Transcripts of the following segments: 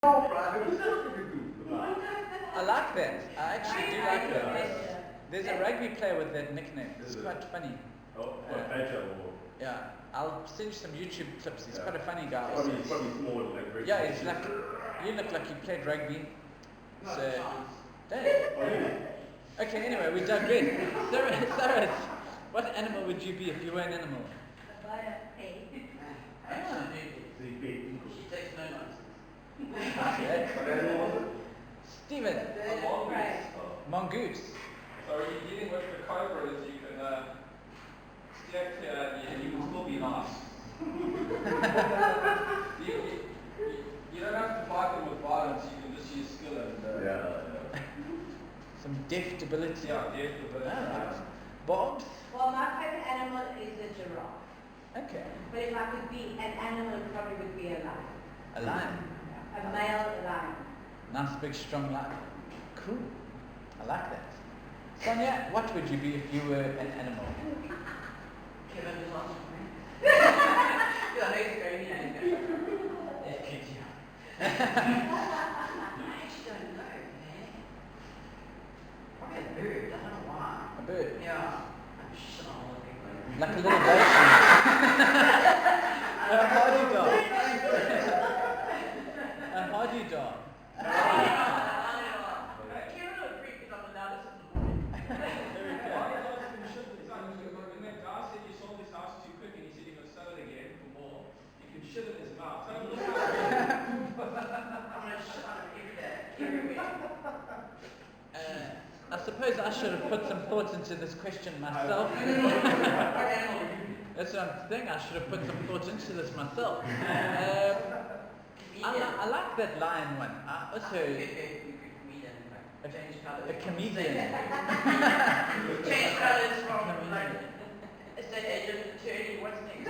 I like that. I actually do like that. There's a rugby player with that nickname. It's quite funny. Yeah, I'll send you some YouTube clips. He's quite a funny guy. Probably small, like yeah, it's like you look like you played rugby. So, don't. Okay, anyway, we digress. Sarah, what animal would you be if you were an animal? A butterfly. She takes no nonsense. Steven. Mongoose. So are you dealing with the cobras? You can stay clear and you will still be nice. you don't have to fight them with violence. You can just use skill and Some deftability. Yeah, deftability. Alright. Bobs? Well, my favorite animal is a giraffe. Okay. But if I could be an animal, it probably would be a lion. A lion. A male lion. Nice big strong lion. Cool. I like that. Sonia, what would you be if you were an animal? Kevin is on for me. Yeah, he's very nice. Yeah, kids, yeah. I actually don't know, man. Probably a bird, I don't know why. A bird. Yeah. I'm shit on all the people. Like a little goat. A hardy dog. A hardy dog. Kevin would freak me up and down. Listen to me. When that guy said you sold his house too quick and he said you're going to sell it again for more, you can shit in his mouth. Tell him look how I'm gonna shit on him every day, everywhere. I suppose I should have put some thought into this question myself. What animal would you be? That's what I'm saying. I should have put some thought into this myself. I like that lion one. I also Change colours. a comedian. Change colours from like estate agent, attorney, what's next?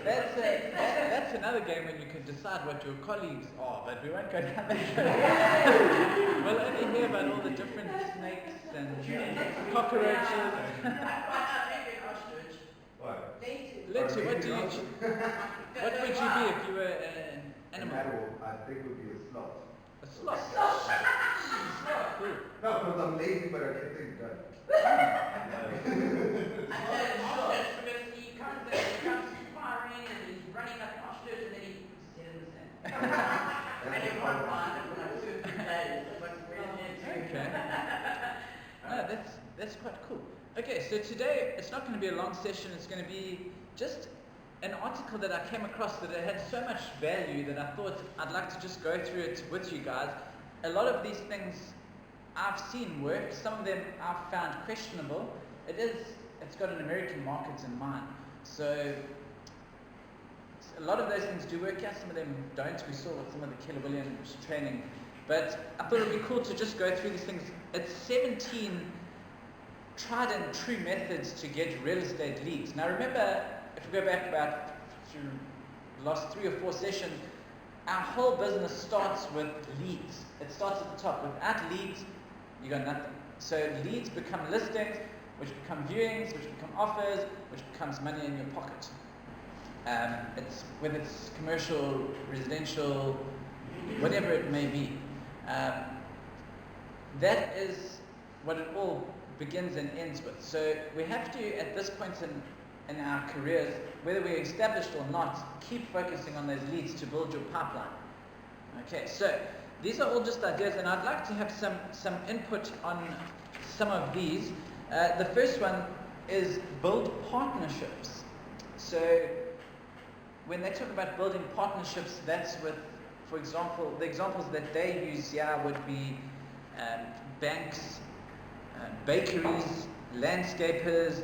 That's another game when you can decide what your colleagues are, but we won't go down that road. We'll only hear about all the different snakes and cockroaches. Letu, what would you be if you were an animal? I think would be a sloth. A sloth. Cool. No, because I'm lazy, but I get things done. He comes firing and he's running like an ostrich and then he sits in the sand. And everyone finds him when I surf the days. Okay. No, that's quite cool. Okay, so today it's not going to be a long session. It's going to be just an article that I came across that it had so much value that I thought I'd like to just go through it with you guys. A lot of these things I've seen work. Some of them I've found questionable. It's got an American market in mind. So a lot of those things do work out. Some of them don't. We saw with some of the Keller Williams training. But I thought it would be cool to just go through these things. It's 17 tried and true methods to get real estate leads. Now remember, if we go back about through the last 3 or 4 sessions, our whole business starts with leads. It starts at the top. Without leads, you got nothing. So leads become listings, which become viewings, which become offers, which becomes money in your pocket. Whether it's commercial, residential, whatever it may be. That is what it all begins and ends with. So we have to, at this point in our careers, whether we're established or not, keep focusing on those leads to build your pipeline. Okay, so these are all just ideas, and I'd like to have some input on some of these. The first one is build partnerships. So when they talk about building partnerships, that's with, for example, the examples that they use here would be banks, bakeries, landscapers,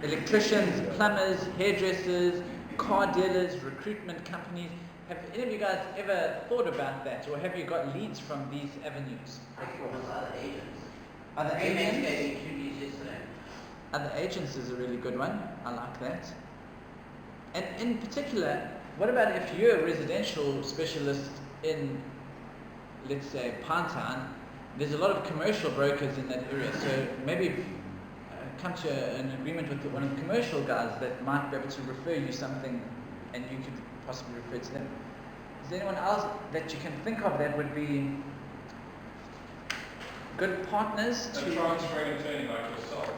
electricians, plumbers, hairdressers, car dealers, recruitment companies. Have any of you guys ever thought about that, or have you got leads from these avenues? I think it was other agents. Other Agents agents? gave me 2 leads yesterday. Other agents is a really good one. I like that. And in particular, what about if you're a residential specialist in, let's say, Pinetown? There's a lot of commercial brokers in that area, so maybe come to an agreement with one of the commercial guys that might be able to refer you something and you could possibly refer to them. Is there anyone else that you can think of that would be good partners A to transferring attorney like yourself.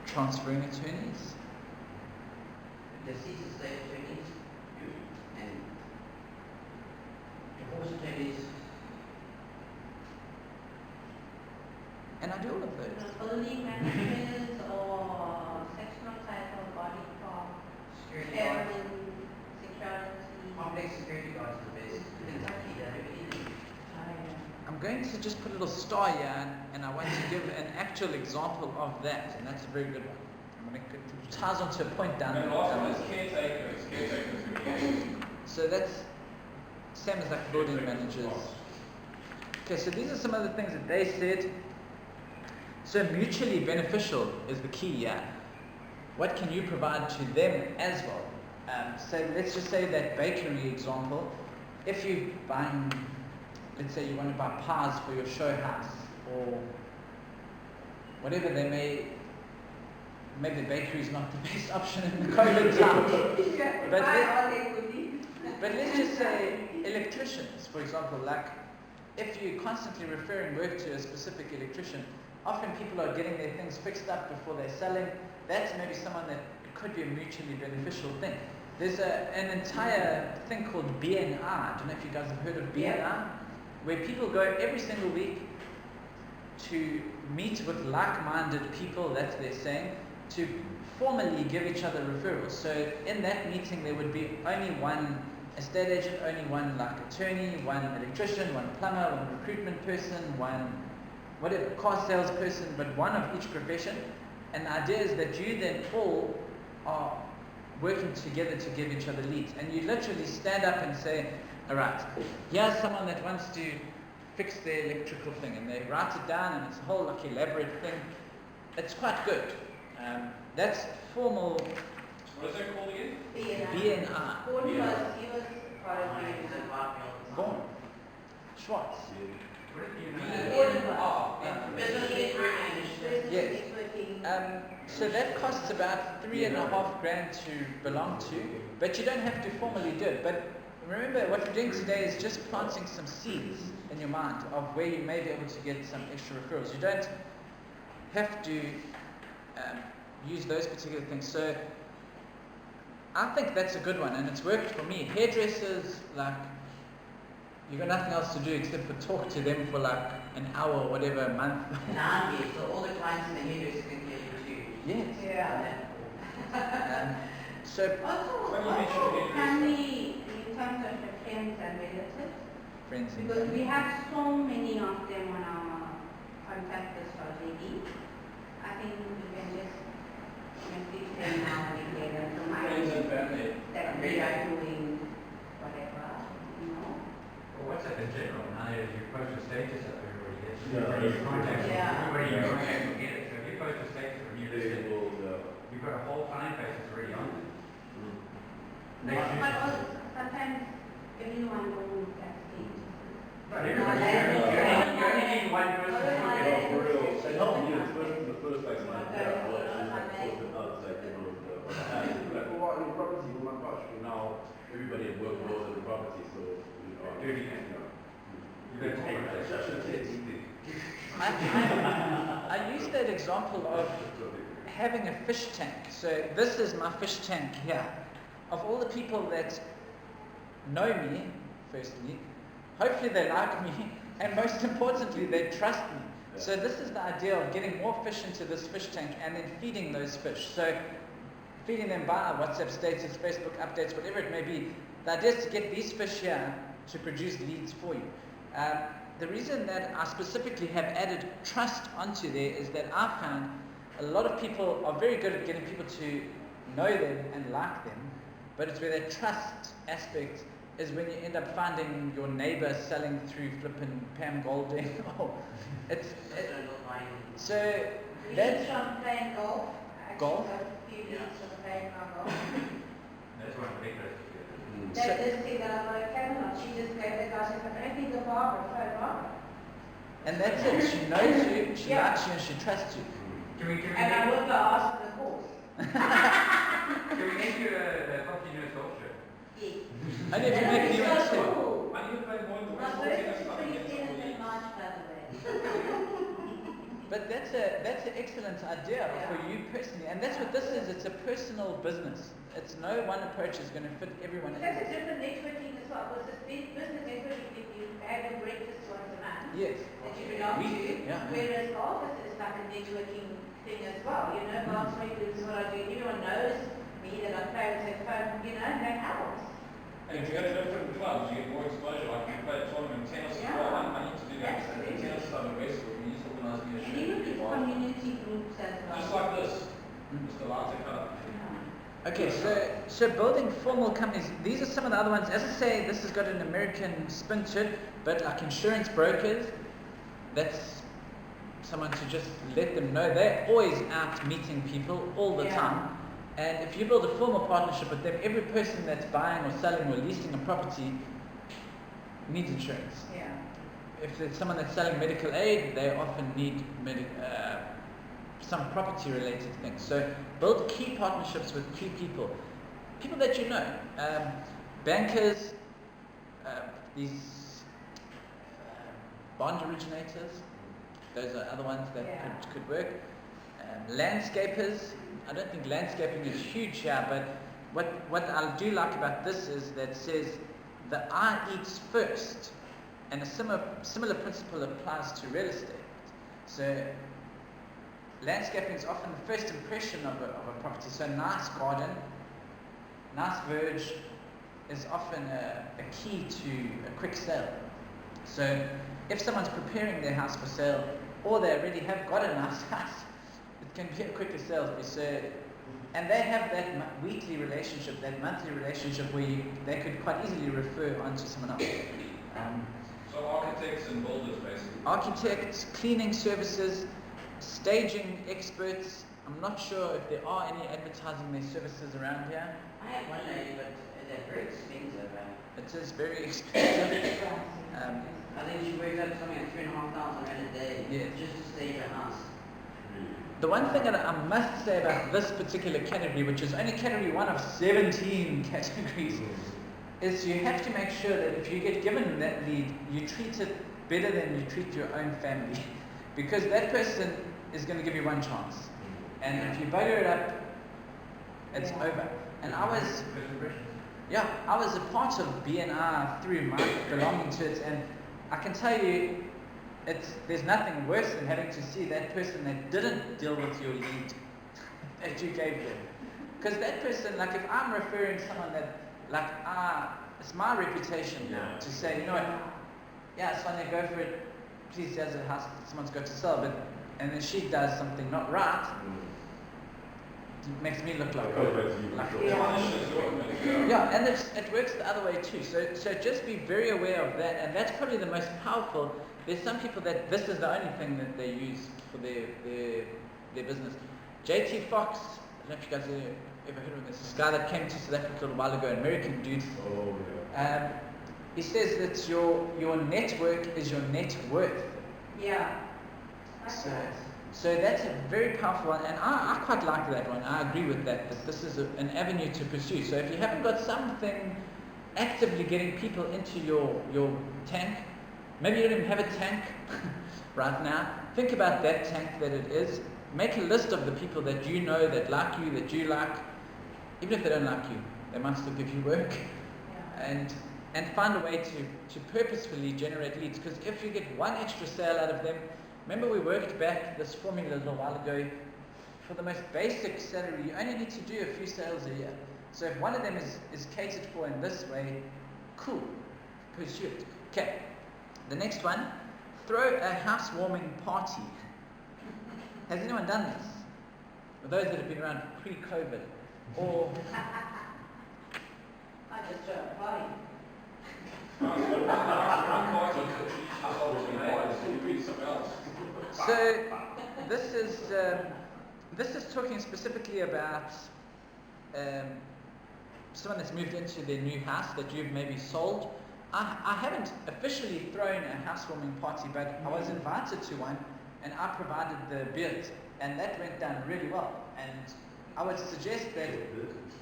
transferring attorneys? Deceased estate attorneys and divorce attorneys. And I do all of those. Building managers or sectional title, body form, Security guards. chairman, security. Complex security guards are the best. Kentucky, they have anything. I'm going to just put a little star here, and I want to give an actual example of that, and that's a very good one. I'm going to it ties onto a point down And there. last one is caretakers. Caretakers who get So that's same as like building managers. Okay, so these are some of the things that they said. So mutually beneficial is the key, yeah. What can you provide to them as well? So let's just say that bakery example. If you're buying, let's say you want to buy pies for your show house or whatever they may, maybe the bakery is not the best option in the COVID times. But let's just say electricians, for example, like if you're constantly referring work to a specific electrician, often people are getting their things fixed up before they're selling. That's maybe someone that could be a mutually beneficial thing. There's an entire thing called BNI. I don't know if you guys have heard of BNI, where people go every single week to meet with like-minded people, that's their saying, to formally give each other referrals. So in that meeting there would be only one estate agent, only one like attorney, one electrician, one plumber, one recruitment person, one whatever, car salesperson, but one of each profession. And the idea is that you then all are working together to give each other leads. And you literally stand up and say, all right, here's someone that wants to fix their electrical thing, and they write it down, and it's a whole like elaborate thing. It's quite good. That's formal What is that called again? BNI. He was part of Mine is the a part of Born. Schwartz. Business network initiative. Yes. So that costs about $3,500 to belong to, but you don't have to formally do it. But remember, what we're doing today is just planting some seeds in your mind of where you may be able to get some extra referrals. You don't have to use those particular things. So I think that's a good one, and it's worked for me. Hairdressers, like, you've got nothing else to do except for talk to them for like an hour or whatever a month. Now, yes, so all the clients in the hairdresser can hear you too. Yes. Yeah. So Also, family, in terms of the friends and relatives, friends and because family. we have so many of them on our contact list already. I think we can just message them now and again and Friends and remind them family. that we are doing whatever, you know. Well, WhatsApp in general, now that you post a status up, everybody gets it. Yeah. Everybody you contact, Yeah. everybody you contact will get it. So if you post a status of a new listing, They will, you've got a whole client base that's already on it. But also, sometimes everyone don't get it. But everybody, you only need one person to look at it. for real, the first like month, yeah, well, she's like posted out, like, you know, like, oh, wow, your property, oh my gosh, well, now everybody at work knows of the property, so, you know, Dirty man. You've got to take that. Shut your tits. I use that example of having a fish tank. So this is my fish tank here. Of all the people that know me, firstly, hopefully they like me, and most importantly, they trust me. So this is the idea of getting more fish into this fish tank and then feeding those fish. So feeding them by WhatsApp status, Facebook updates, whatever it may be. The idea is to get these fish here to produce leads for you. The reason that I specifically have added trust onto there is that I found a lot of people are very good at getting people to know them and like them, but it's where that trust aspect is when you end up finding your neighbor selling through flipping Pam Golding. So that's from playing golf. Golf? A few weeks of playing golf. That's one of the big risks. That this thing that I'm like, Camelot, she just gave the guy, she said, I need the barber, so barber. and that's it. She knows you, she Yeah. likes you, and she trusts you. Can we And I make, would go ask for the course. can we make you a property nurse also? Yes. Only if you make new ones too. Cool. I need to play more My than birthday tennis is club against 27th somebody. of March, by the way. But that's an excellent idea for you personally, and that's what this is. It's a personal business. It's no one approach is going to fit everyone. But that's a different networking as well, because this business networking, if you have a breakfast once a month, Yes. that you belong to, Yeah. whereas the office is like a networking thing as well. You know, Mark's Week, this is what I do. Everyone knows me, that I play with their phone, you know, and that helps. And if you go to different clubs, you get more exposure. Like you play a tournament tennis as well. I need to do that. Absolutely. The tennis club in Westwood, we need to organise me a And show. even with community groups as well. Just like this. Just a latte cup. Okay, so building formal companies, these are some of the other ones. As I say, this has got an American spin to it, but like insurance brokers, that's someone to just let them know they're always out meeting people all the Yeah. time. And if you build a formal partnership with them, every person that's buying or selling or leasing a property needs insurance. Yeah. If it's someone that's selling medical aid, they often need some property related things. So build key partnerships with key people that you know, bankers, these bond originators. Those are other ones that Yeah. could work. Landscapers. I don't think landscaping is huge here, but what I do like about this is that it says the eye eats first, and a similar principle applies to real estate. So landscaping is often the first impression of a property. So nice garden, nice verge is often a key to a quick sale. So if someone's preparing their house for sale, or they already have got a nice house, it can be a quicker sale. So, and they have that weekly relationship, that monthly relationship where they could quite easily refer on to someone else. So architects and builders basically. Architects, cleaning services, staging experts. I'm not sure if there are any advertising their services around here. I had one lady, but they're very expensive. It is very expensive. I think she worked out something like 3,500 rand a day Yeah. just to stage a house. The one thing that I must say about this particular category, which is only category 1 of 17 categories, is you have to make sure that if you get given that lead, you treat it better than you treat your own family. Because that person is going to give you one chance. And if you butter it up, it's over. And I was a part of BNI through my belonging to it, and I can tell you, there's nothing worse than having to see that person that didn't deal with your lead that you gave them. Because that person, like if I'm referring someone that, like, it's my reputation now to say, you know what, yeah, Sonia, go for it. Please, there's a house someone's got to sell, and then she does something not right, it makes me look like yeah, and it works the other way too. So just be very aware of that, and that's probably the most powerful. There's some people that this is the only thing that they use for their business. JT Fox, I don't know if you guys have ever heard of this guy that came to South Africa a little while ago, an American dude. Oh, yeah. He says that your network is your net worth. Yeah. So that's a very powerful one, and I quite like that one. I agree with that this is an avenue to pursue. So if you haven't got something actively getting people into your tank, maybe you don't even have a tank right now, think about that tank that it is. Make a list of the people that you know that like you, that you like. Even if they don't like you, they might still give you work. And find a way to purposefully generate leads, because if you get one extra sale out of them, remember we worked back this formula a little while ago, for the most basic salary you only need to do a few sales a year. So if one of them is catered for in this way, cool, pursue it. Okay, the next one, throw a housewarming party. Has anyone done this? For those that have been around pre-COVID, or I just throw a party. so this is talking specifically about someone that's moved into their new house that you've maybe sold. I haven't officially thrown a housewarming party, but I was invited to one, and I provided the beers, and that went down really well. And I would suggest that,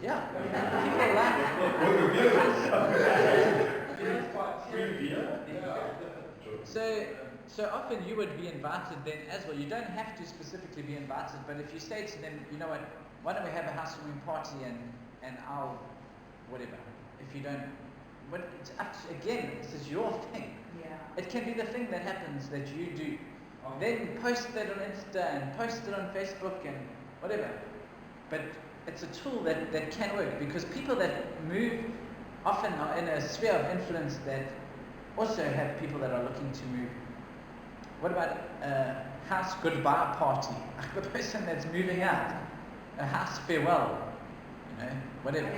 yeah, people like With the vehicles. It's quite Free beer? So often you would be invited then as well. You don't have to specifically be invited, but if you say to them, you know what, why don't we have a housewarming party and I'll whatever. If you don't, but it's up to, again, this is your thing. Yeah. It can be the thing that happens that you do. Then post that on Insta and post it on Facebook and whatever. But it's a tool that can work because people that move often are in a sphere of influence that also have people that are looking to move. What about a house goodbye party? The person that's moving out. A house farewell. You know, whatever.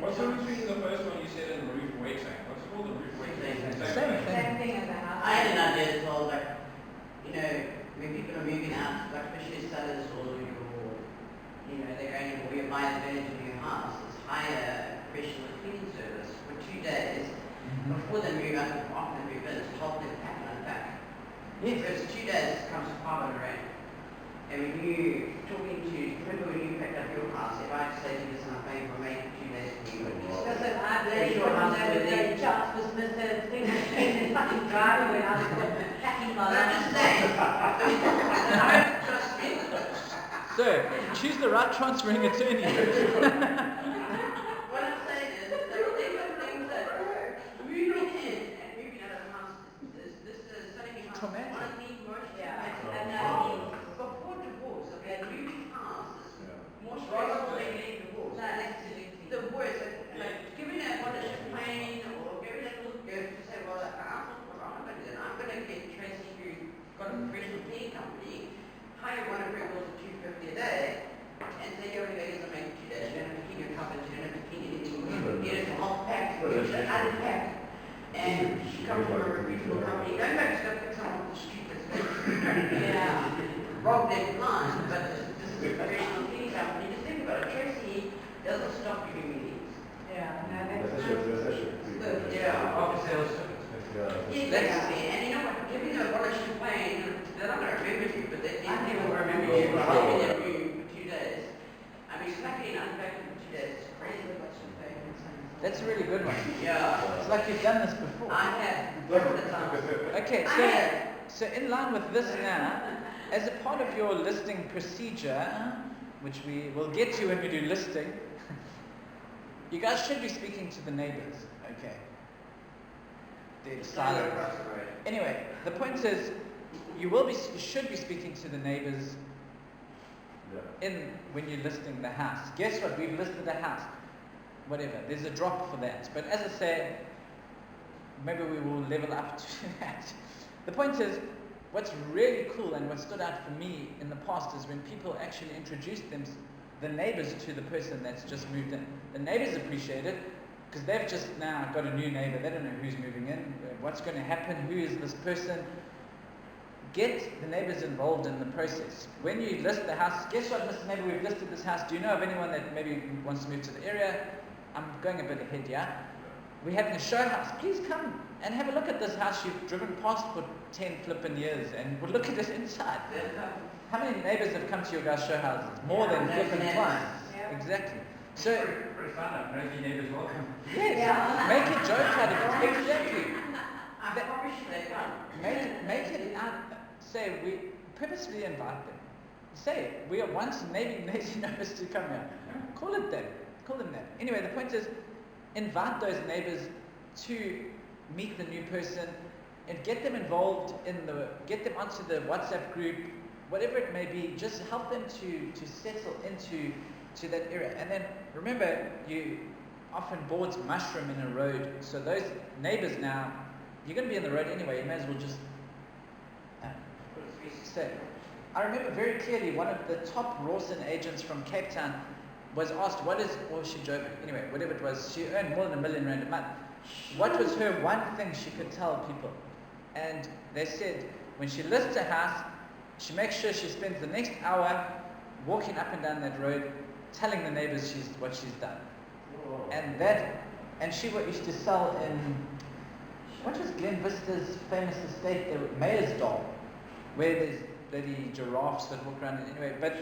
What's the difference between the first one you said and roof waiting? What's it called, the roof waiting? Same thing. Same thing as a house. I had an idea as well, like, you know, when people are moving out, like especially sellers or they're going or you're buying a new house, it's hire a professional cleaning service for 2 days before they move out of the apartment, move in, to help them pack and unpack. Yes. Because 2 days comes to £500. And when you remember when you packed up your house, if I had to say to you, listen, I'm paying for mate for 2 days for you, would you still Listen, I blame you on the shots was missed thing in fucking driving when I was packing my I'm just saying. I don't trust me. So, choose the right transferring attorney. What I'm saying is, these are things that moving in and moving out of the house this is suddenly Traumatic. one of the most Yeah. traumatic. And before divorce, okay, moving house is more stressful than getting divorced. No, absolutely. The worst, like giving a bottle of champagne or giving a little gift to say, well, I'm not going to do that. I'm going to get Tracy who got a professional cleaning company, hire one of her girls at $250 a day, and say, you're only going to make 2 days. You don't have to clean your cupboards, you don't have to clean anything. You get it all packed, unpacked. And she comes from a reputable company. Don't make stuff pick someone off the street that's Yeah. rob them blind, but this is a professional cleaning company. Just think about it. Tracy doesn't stop doing meetings. Yeah, no, That's that's actually Yeah. Office sales service. Exactly, and you know what, giving them a bottle of champagne, they're not going to remember you, but they I will never remember remember you you. for helping them move for 2 days. I mean, snacking and unpacking for 2 days is crazy about champagne. That's a really good one. Yeah, It's like you've done this before. I have, all the time. Okay, I have. so in line with this now, as a part of your listing procedure, which we will get to when we do listing, you guys should be speaking to the neighbors. Okay. They're silent. Anyway, the point is, you should be speaking to the neighbors when you're listing the house. Guess what? We've listed the house. Whatever. There's a drop for that. But as I say, maybe we will level up to that. The point is, what's really cool and what stood out for me in the past is when people actually introduced the neighbors to the person that's just moved in. The neighbors appreciate it because they've just now got a new neighbor. They don't know who's moving in, what's going to happen, who is this person. Get the neighbors involved in the process. When you list the house, guess what, Mr. Neighbor, we've listed this house. Do you know of anyone that maybe wants to move to the area? I'm going a bit ahead, yeah? We're having a show house. Please come and have a look at this house you've driven past for 10 flippin' years and we'll look at it inside. How many neighbors have come to your guys' show houses? More than flippin' twice. Yeah. Exactly. So, Pretty fun, nosy neighbors welcome. yes, Yeah. make a joke out of it. Exactly. I promise you they come. Make it out. Say we purposely invite them. Say we are once maybe neighbors to come here. Call it that. Call them that. Anyway, the point is, invite those neighbors to meet the new person and get them involved get them onto the WhatsApp group, whatever it may be. Just help them to settle into that area. And then remember, you often boards mushroom in a road. So those neighbors now, you're going to be in the road anyway. You may as well just say. I remember very clearly one of the top Rawson agents from Cape Town was asked, she joking? Anyway, whatever it was, she earned more than R1 million a month. What was her one thing she could tell people? And they said, when she lists a house, she makes sure she spends the next hour walking up and down that road, telling the neighbors what she's done. And she used to sell in, what was Glen Vista's famous estate, the Meyersdal, where there's bloody giraffes that walk around. Anyway, but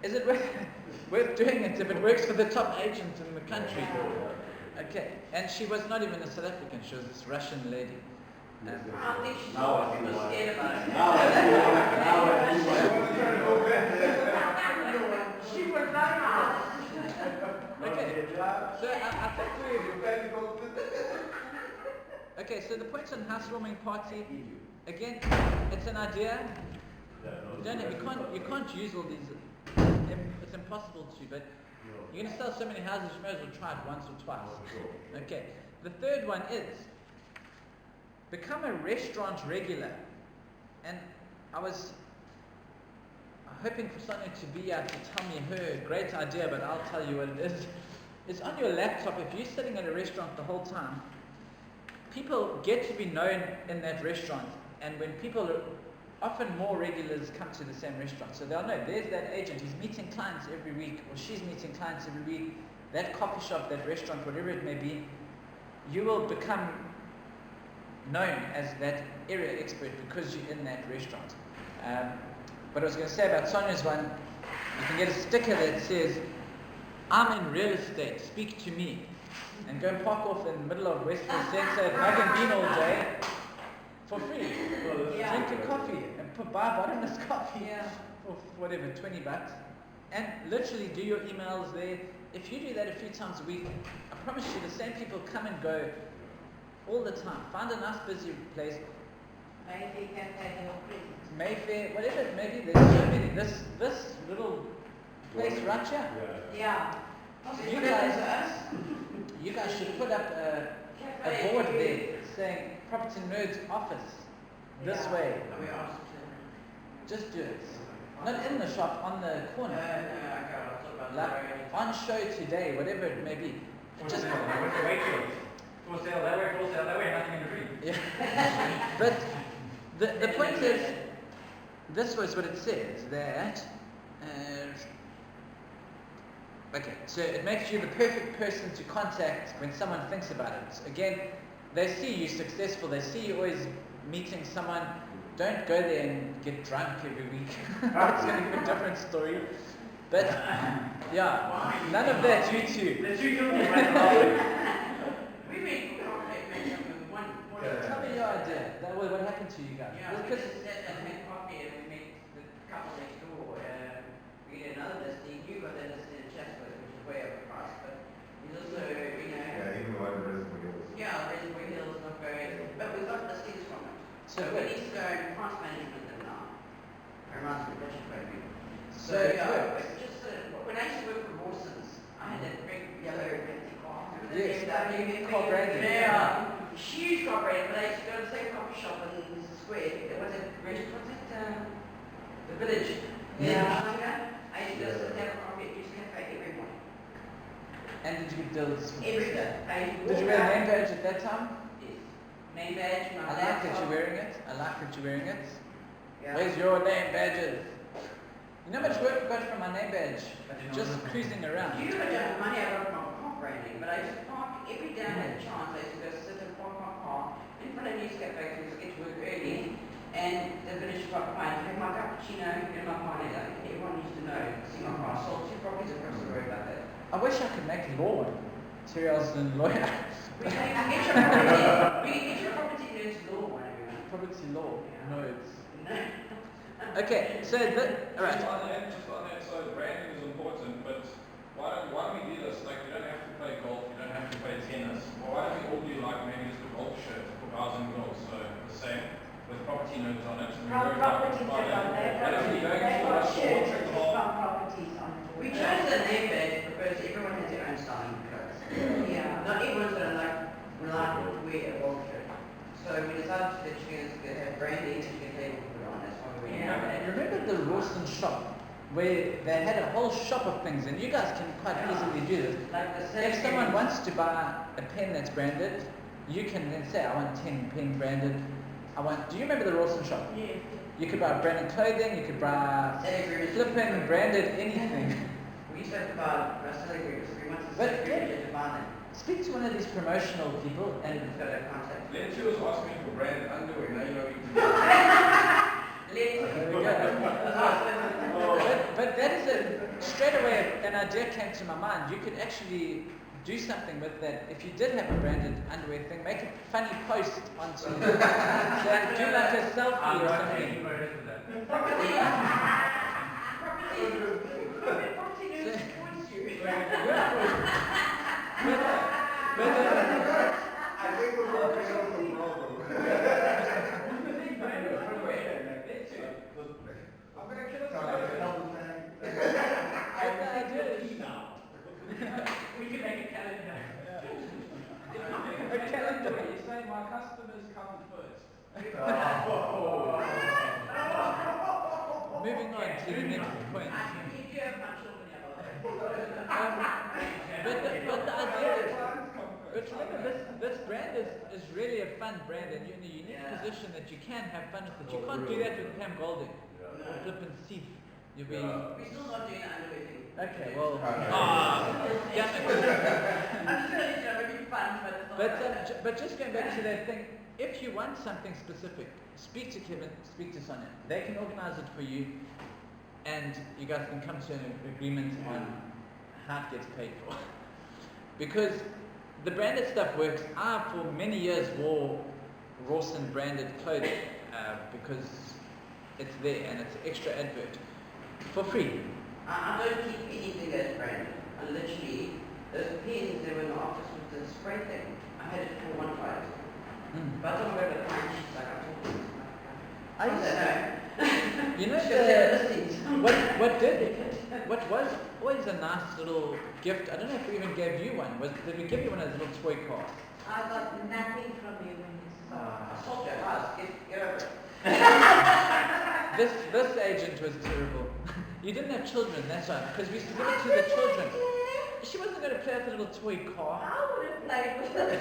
Is it worth doing it if it works for the top agent in the country? Okay, and she was not even a South African, she was this Russian lady. I don't think she's Now I see was why. scared about it. Now I see why. She was like, Okay, so I think okay, so the point on housewarming party, again, it's an idea. You can't use all these. It's impossible to, but you're going to sell so many houses, you may as well try it once or twice. Okay. The third one is become a restaurant regular. And I was hoping for Sonia to be out to tell me her great idea, but I'll tell you what it is. It's on your laptop. If you're sitting at a restaurant the whole time, people get to be known in that restaurant, and when people are, often more regulars come to the same restaurant, so they'll know there's that agent, he's meeting clients every week, or she's meeting clients every week, that coffee shop, that restaurant, whatever it may be, you will become known as that area expert because you're in that restaurant. What I was going to say about Sonia's one, you can get a sticker that says, I'm in real estate, speak to me. And go park off in the middle of Westfield Centre at Mug and Bean all day for free. Yeah. Drink a coffee and buy bottomless coffee for whatever, $20. And literally do your emails there. If you do that a few times a week, I promise you the same people come and go all the time. Find a nice busy place, Maybe cafe or prison. Mayfair, whatever it may be, there's so many. This little place right here. Yeah. You guys should put up a board there saying Property Nerds Office this Yeah. way. Are we asked to? Just do it. Not in the shop, on the No, corner. I'll talk about Like, that. on show today, whatever it may be. Just Wakefield. For sale that way, nothing in between. yeah. But the point is, this was what it says that. Okay, so it makes you the perfect person to contact when someone thinks about it. Again, they see you successful, they see you always meeting someone. Don't go there and get drunk every week. That's going to be a different story. But, yeah, none of that, you two. The two children went away. We made contact with one. Tell me your idea. What happened to you guys? Yeah, we Because just sat and had coffee and we met the couple next door. We had another listing. You got that listing in Chatsworth, which is way overpriced, but he's also, Reservoir Hills, not very, but we got listings from it. So So good. we need to go and price management them now. It reminds me of Richard Craig. So So it yeah, works. it's just when I used to work for Rawson's, I had that big yellow fancy car. Remember the Yes, BMW? car branding. Yeah, huge car branding. But I used to go to the same coffee shop in the square. It was at the village. I used to go sit down at coffee at Youth Cafe every morning. And did you get deals? Every day. I used to Did you walk wear a out. name badge at that time? Yes. Name badge, my I like that laptop. you're wearing it. I like that you're wearing it. Yeah. Where's your name badges? You know how much work I got from my name badge? Just cruising around. You know how much money I got from car branding, but I used to park every day I had a chance. I used to go sit and park my car in front of News Cafe because I get to work early. And the village got quiet. Have my cappuccino and my pine latte. Everyone used to know. See my car. I sold 2 properties across the road like that. I wish I could make law. Terry Elston, lawyer. We can get your property. We can get your property nerds law one everyone. Property law. No, it's... No. Okay, so alright. Just on that, so branding is important, but why don't we do this? Like, you don't have to play golf, you don't have to play tennis. Well, why don't we all do like maybe just a golf shirt for guys and girls? So the same with property notes on it. And we're very Properties about are on there. And if you're going They've to got like shirts portrait from hall, properties on it. We chose the name badge because everyone has their own styling clothes. Yeah. Not everyone's going to like to wear a golf shirt. So we decided that you're going to have branding and you can able to put it on. That's why we're wearing it. Remember the Rawson shop where they had a whole shop of things, and you guys can quite easily do this. Like the If someone wants to buy a pen that's branded, you can then say, I want 10 pen branded. Do you remember the Rawson shop? Yes. You could buy branded clothing, you could buy flipping branded anything. We used to have to buy Russell agreements. We wanted to But say agreement, you had to buy them. Speak to one of these promotional people And and you've got to have contact. then she was asking for branded underwear. Now you know we can there we go. But that is straight away an idea came to my mind. You could actually do something with that. If you did have a branded underwear thing, make a funny post onto so do like a selfie or something. I think we're working on some problem. I'm gonna kill us Can I all. help with that? The idea is We can make a calendar. a calendar. You say my customers come first. Moving on to the next point. I can keep you have my children But the idea is, but remember this brand is really a fun brand and you're in a unique position that you can have fun with it. You can't do that with Pam Golding or Flippin' Steve. You'll be We're still not doing the underwear thing. okay. Well, Damn damn it. I'm just going to make it fun, but it's not But just going back to that thing, if you want something specific, speak to Kevin, speak to Sonia. They can organize it for you, and you guys can come to an agreement on how it gets paid for. Because the branded stuff works. I, for many years, wore Rawson branded clothing because it's there and it's an extra advert for free. I don't keep anything that's branded. I literally, those pens that were in the office with the spray thing, I had it for one price. Mm. But I don't wear the punch, like I told you. I used to, you know, what was always a nice little gift. I don't know if we even gave you one. Did we give you one of those little toy cars? I got nothing from you when you saw. I sold your house, get over it. This agent was terrible. You didn't have children, that's right, because we used to give it to the children. She wasn't going to play with a little toy car. I would have played with it.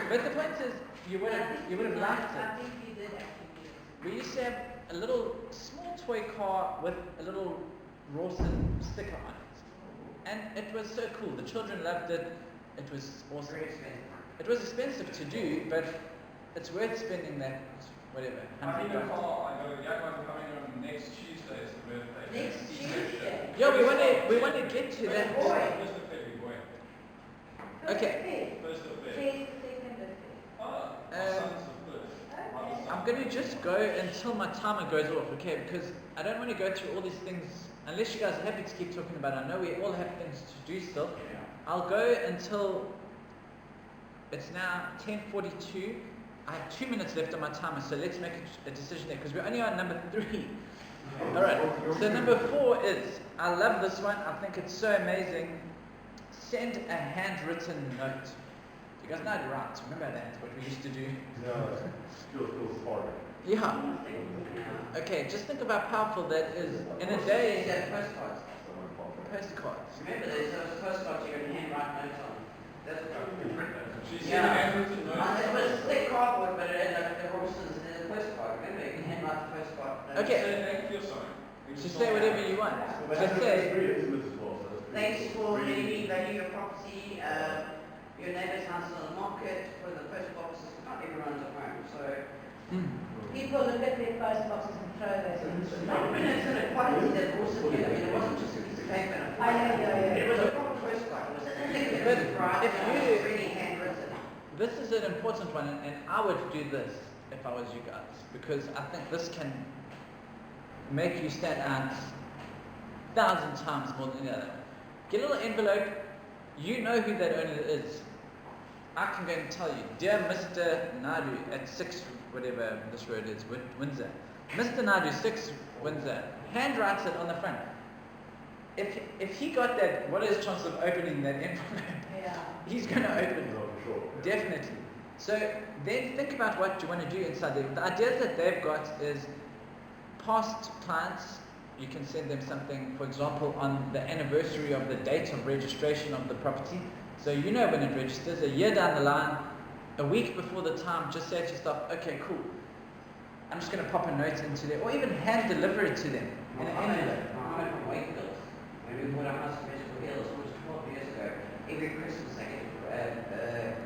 But the point is, you would have liked I it. think you did actually. We used to have a little small toy car with a little Rawson sticker on it. And it was so cool. The children loved it. It was awesome. Very expensive. It was expensive to do, but it's worth spending that, whatever, I need a $100. car. I got a young one coming on next Tuesday. It's the birthday. Next Tuesday. Yeah, we want to get to that. First of February, boy. Okay. First of February. Today's the second birthday. Ah, my son's the first. My other son. I'm going to just go until my timer goes off, okay? Because I don't want to go through all these things, unless you guys are happy to keep talking about it. I know we all have things to do still. I'll go until it's now 10:42. I have 2 minutes left on my timer, so let's make a decision there, because we're only on number 3. Alright, so number 4 is, I love this one, I think it's so amazing. Send a handwritten note. You guys know how to write, remember that, what we used to do? No, still spark. Yeah. Okay, just think about how powerful that is. In a day, They had postcards. postcards. Remember, there's those postcards you can handwrite notes on. That's what She Yeah. said handwritten it notes. was thick cardboard, but it had like the Rawsons and the postcard. Remember, you can handwrite the postcard. Okay. Say thank you, sorry. Just say whatever you want. But Just that's say, pretty intimate as well, so that's pretty Thanks for pretty- letting me value your property, your neighbour's house on the market, for the post boxes. Not everyone's at home, so. People look at their post boxes and throw those things. I mean, it's an quality that Rawson did. I mean, it wasn't just a piece of paper. and a I know, yeah. It was a proper postcard. It was thick, it But was bright, if and it you- was really handwritten. this is an important one, and I would do this if I was you guys, because I think this can make you stand out 1,000 times more than the other. Get a little envelope, you know who that owner is. I can go and tell you, dear Mr. Nadu at 6, whatever this road is, Windsor. Mr. Nadu, 6 Windsor. Handwrites it on the front. If he got that, what is the chance of opening that envelope? Yeah. He's going to open it. No, for sure. Definitely. So then think about what you want to do inside there. The ideas that they've got is past clients, you can send them something, for example, on the anniversary of the date of registration of the property. So you know when it registers, a year down the line, a week before the time, just say to yourself, okay, cool. I'm just going to pop a note into there, or even hand deliver it to them in an envelope. I from Wakefield, when we bought our house in Vegetable Hills, almost 12 years ago. Every Christmas I get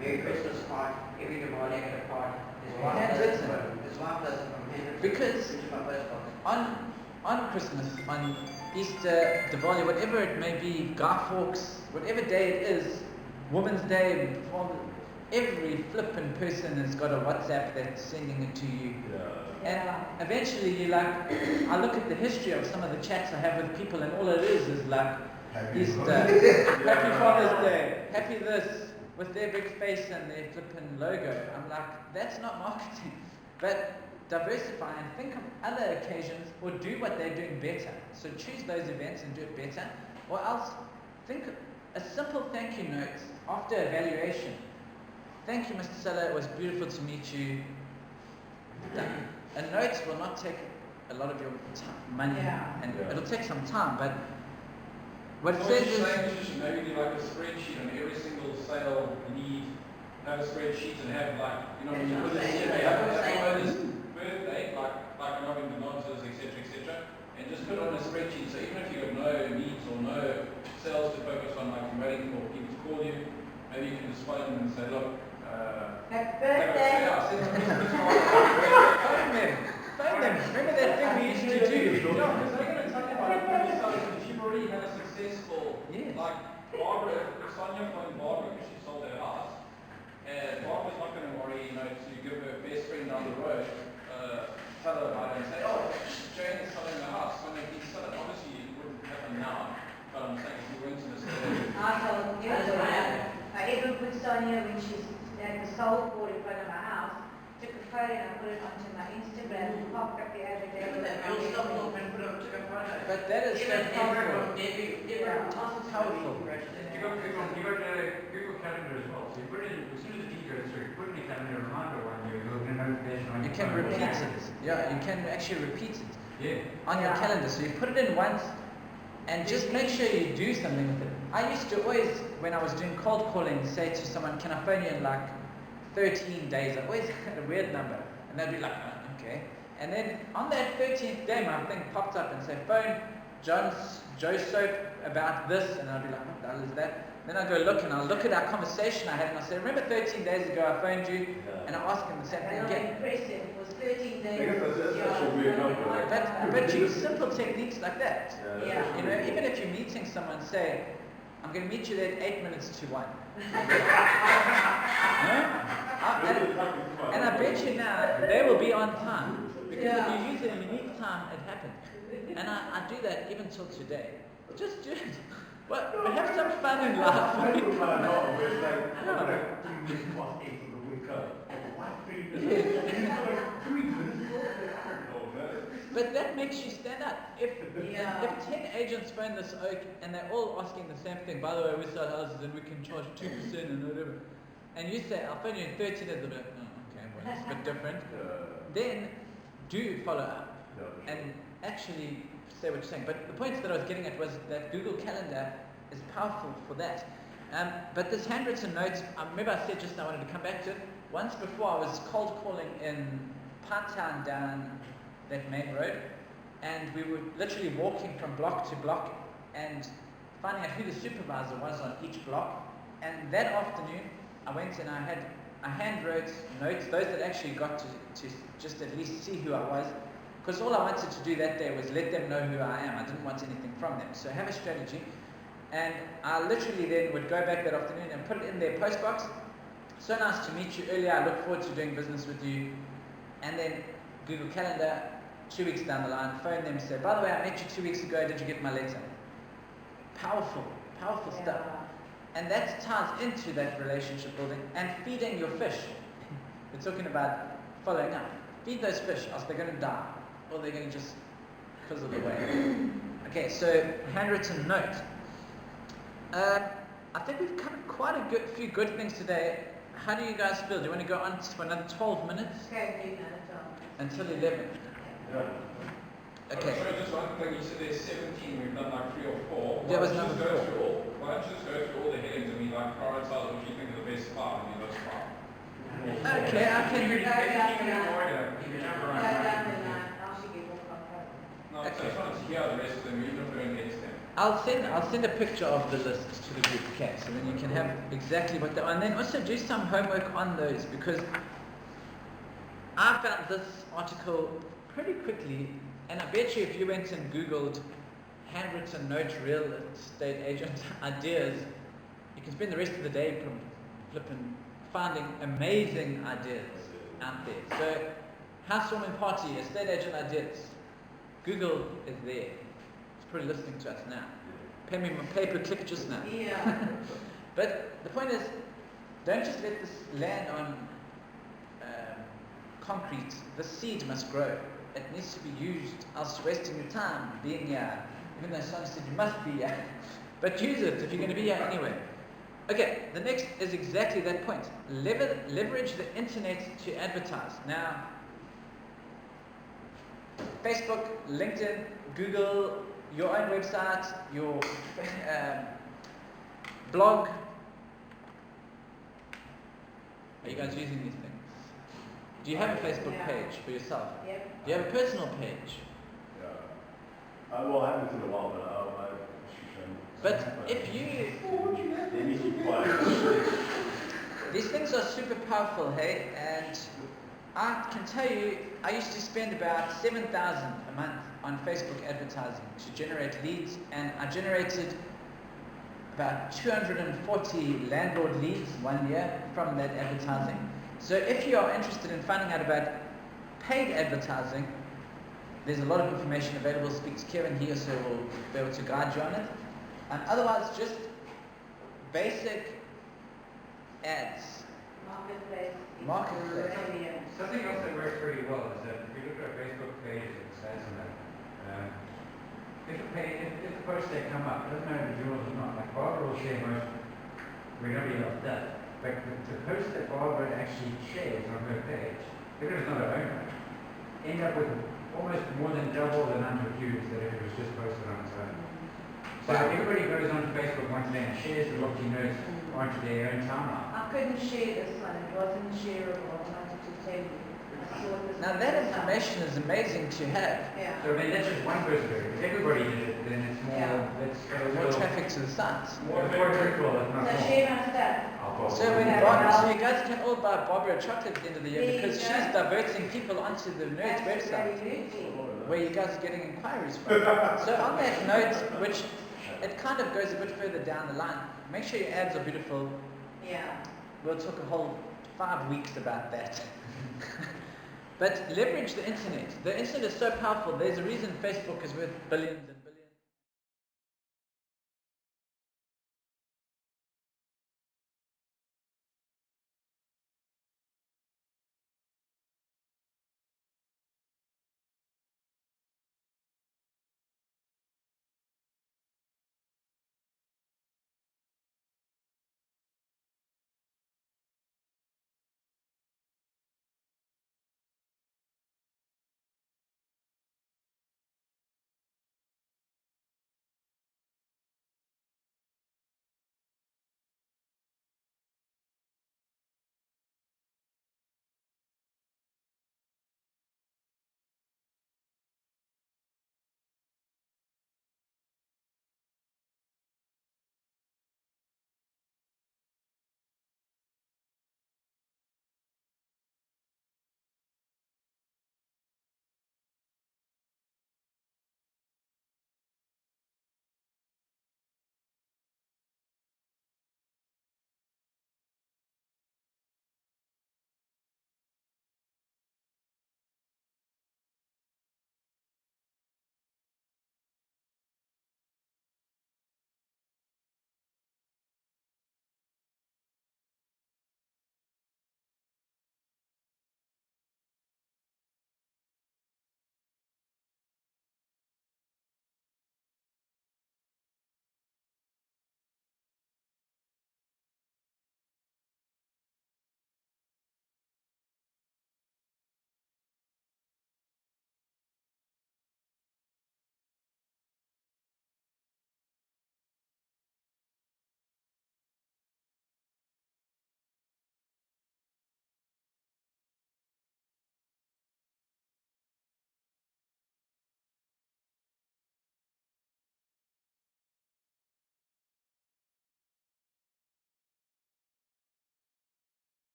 Merry Christmas card, every Diwali I get a card. His wife does it from handwritten. Because into my postbox. on Christmas, on Easter, Diwali, whatever it may be, Guy Fawkes, whatever day it is, Women's Day, every flippin' person has got a WhatsApp that's sending it to you. And eventually you like, I look at the history of some of the chats I have with people and all it is like Easter, Happy Father's Day, Happy this, with their big face and their flippin' logo. I'm like, that's not marketing. But diversify and think of other occasions or do what they're doing better. So choose those events and do it better. Or else think a simple thank you note after evaluation. Thank you, Mr. Seller, it was beautiful to meet you. Done. A note will not take a lot of your money and it'll take some time, but what it What says you're is saying is you should maybe do like a spreadsheet on every single sale lead, have a spreadsheet and have like, you know, when you put this birthday, like an oven bonanzas, etc., and just put it on a spreadsheet. So even if you have no leads or no sales to focus on, like you're waiting for people to call you, maybe you can just phone them and say, look, Happy birthday! phone them. Remember that thing we used to do? Yeah, because they're going to tell you about it when you sell it, if you've already had a successful, Yes. like Barbara, if Sonia phoned Barbara because she sold her house, and Barbara's not going to worry, you know, to give her best friend down the road, tell her about it and say, oh, Jane is selling the house, Sonia, can you sell it? Obviously, it wouldn't happen now, but I'm saying if you went to this I told you, I even put Sonia when she's at the soul board in front of my house, took a photo and I put it onto my Instagram and popped up the other day. But that is so powerful. Powerful. You go to Google Calendar as well. So you put it in, as soon as the deed goes through, you put it in your calendar, reminder when you'll get a notification on You your can phone. repeat it. Yeah, you can actually repeat it Yeah. on your calendar. So you put it in once and just make sure you do something with it. I used to always, when I was doing cold calling, say to someone, can I phone you in like 13 days? I always had a weird number. And they'd be like, oh, okay. And then on that 13th day, my thing popped up and said, phone Joe Soap about this. And I'd be like, what the hell is that? Then I go look and I'll look at our conversation I had and I say, remember 13 days ago I phoned you? And I ask him the same thing And I'm again. impressed, it was 13 days. Because that's such a weird number. But use simple techniques like that. Yeah. You know, even if you're meeting someone, say, I'm going to meet you there at 8 minutes to 1. And I bet you now, they will be on time. Because if you use a unique time, it happens. And I do that even till today. Just do it. But have some fun in life. But that makes you stand out. If 10 agents phone this oak and they're all asking the same thing, by the way, we sell houses and we can charge 2% and whatever, and you say, I'll phone you in 13 days, they'll be like, oh, okay, well, it's a bit different. Then do follow up and actually say what you're saying. But the point that I was getting at was that Google Calendar is powerful for that. But this handwritten notes, I remember I said just now I wanted to come back to it. Once before I was cold calling in Pinetown down that main road, and we were literally walking from block to block and finding out who the supervisor was on each block. And that afternoon I went and I hand wrote notes, those that actually got to just at least see who I was, because all I wanted to do that day was let them know who I am. I didn't want anything from them. So have a strategy. And I literally then would go back that afternoon and put it in their post box. So nice to meet you earlier. I look forward to doing business with you. And then Google Calendar, 2 weeks down the line, phone them and say, by the way, I met you 2 weeks ago. Did you get my letter? Powerful, powerful stuff. And that ties into that relationship building and feeding your fish. We're talking about following up. Feed those fish, else they're going to die. Or they're going to just fizzle away. Okay, so handwritten note. I think we've covered quite a few good things today. How do you guys feel? Do you want to go on for another 12 minutes? Okay, Until 11? Okay. Sorry, just one thing, you said there's 17, we've done like 3 or 4. That was Why don't number you just 4. go through all? Why don't you just go through all the headings and we like prioritize what you think are the best 5 and then those 5? Okay, I can. You can avoid it. You can jump around. No, I just wanted to hear the rest of them, even if we don't get to them. I'll send a picture of the list to the group, okay? So then you can have exactly what they are, and then also do some homework on those, because I found this article pretty quickly, and I bet you if you went and Googled handwritten note real estate agent ideas, you can spend the rest of the day flipping finding amazing ideas out there. So, housewarming party, estate agent ideas. Google is there. It's probably listening to us now. Pay me my pay-per-click just now. Yeah. But the point is, don't just let this land on concrete. The seed must grow. It needs to be used, else you're wasting your time being here. Even though someone said you must be here. But use it if you're going to be here anyway. Okay, the next is exactly that point. Leverage the internet to advertise. Now, Facebook, LinkedIn, Google, your own website, your blog. Are you guys using these things? Do you have a Facebook page for yourself? Yep. Do you have a personal page? Yeah. Well, I haven't in a while, but I But if you... They need to be quiet. These things are super powerful, hey? And I can tell you, I used to spend about $7,000 a month on Facebook advertising to generate leads, and I generated about 240 landlord leads 1 year from that advertising. So if you are interested in finding out about paid advertising, there's a lot of information available. Speak to Kevin, he also will be able to guide you on it. Otherwise, just basic ads. Marketplace. Something else that works pretty well is that if you look at our Facebook page and stats on that, if the posts they come up, it doesn't matter if it's yours or not, like Barbara will share most, where nobody else does. But the posts that Barbara actually shares on her page, because it's not her own page, end up with almost more than double the number of views that if it was just posted on its own. So everybody goes onto Facebook once a day and shares the Rocky Notes onto their own timeline. I couldn't share this one, it wasn't shareable, I wanted to tell you. I saw this Now one. that information is amazing to have. Yeah. So I mean, that's just one person doing it. If everybody did it, then it's more, Yeah. it's More traffic to the site. more critical, if not So more. share my stuff. So when so you guys can all buy Barbara a chocolate at the end of the year There you because go. she's diverting people onto the Nerds website Absolutely. where you guys are getting inquiries from. So on that note, which it kind of goes a bit further down the line, make sure your ads are beautiful. Yeah. We'll talk a whole 5 weeks about that. But leverage the internet. The internet is so powerful. There's a reason Facebook is worth billions and